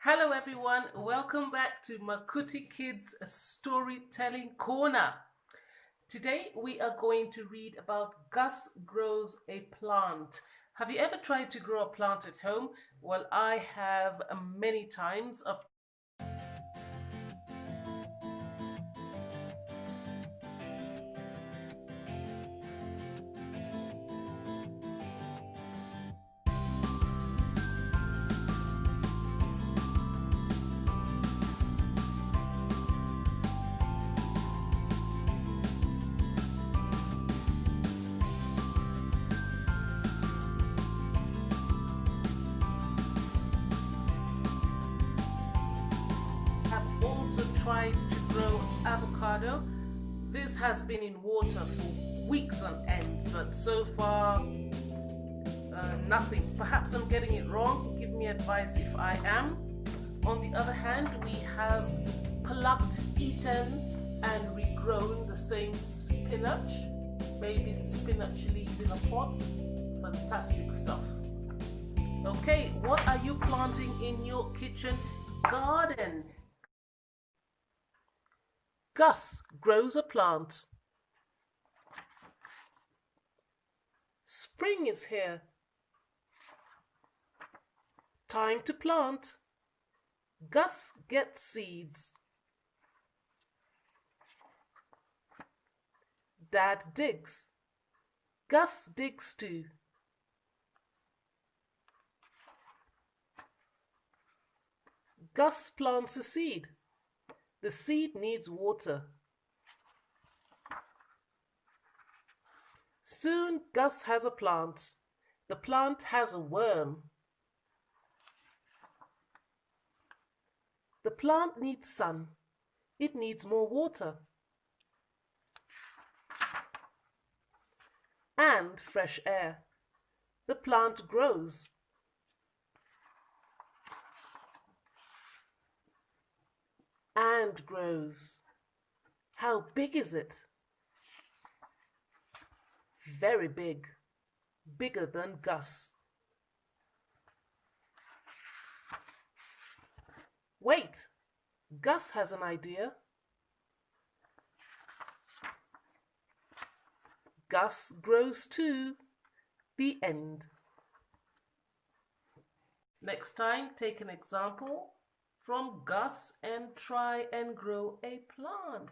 Hello everyone, welcome back to Makuti Kids Storytelling Corner. Today we are going to read about Gus Grows a Plant. Have you ever tried to grow a plant at home? Well, I have many times. I've also tried to grow avocado. This has been in water for weeks on end, but so far nothing. Perhaps I'm getting it wrong. Give me advice if I am. On the other hand, we have plucked, eaten, and regrown the same spinach. Maybe spinach leaves in a pot. Fantastic stuff. Okay, what are you planting in your kitchen garden? Gus grows a plant. Spring is here. Time to plant. Gus gets seeds. Dad digs. Gus digs too. Gus plants a seed. The seed needs water. Soon Gus has a plant. The plant has a worm. The plant needs sun. It needs more water. And fresh air. The plant grows. And grows. How big is it? Very big. Bigger than Gus. Wait, Gus has an idea. Gus grows too. The end. Next time, take an example from Gus and try and grow a plant.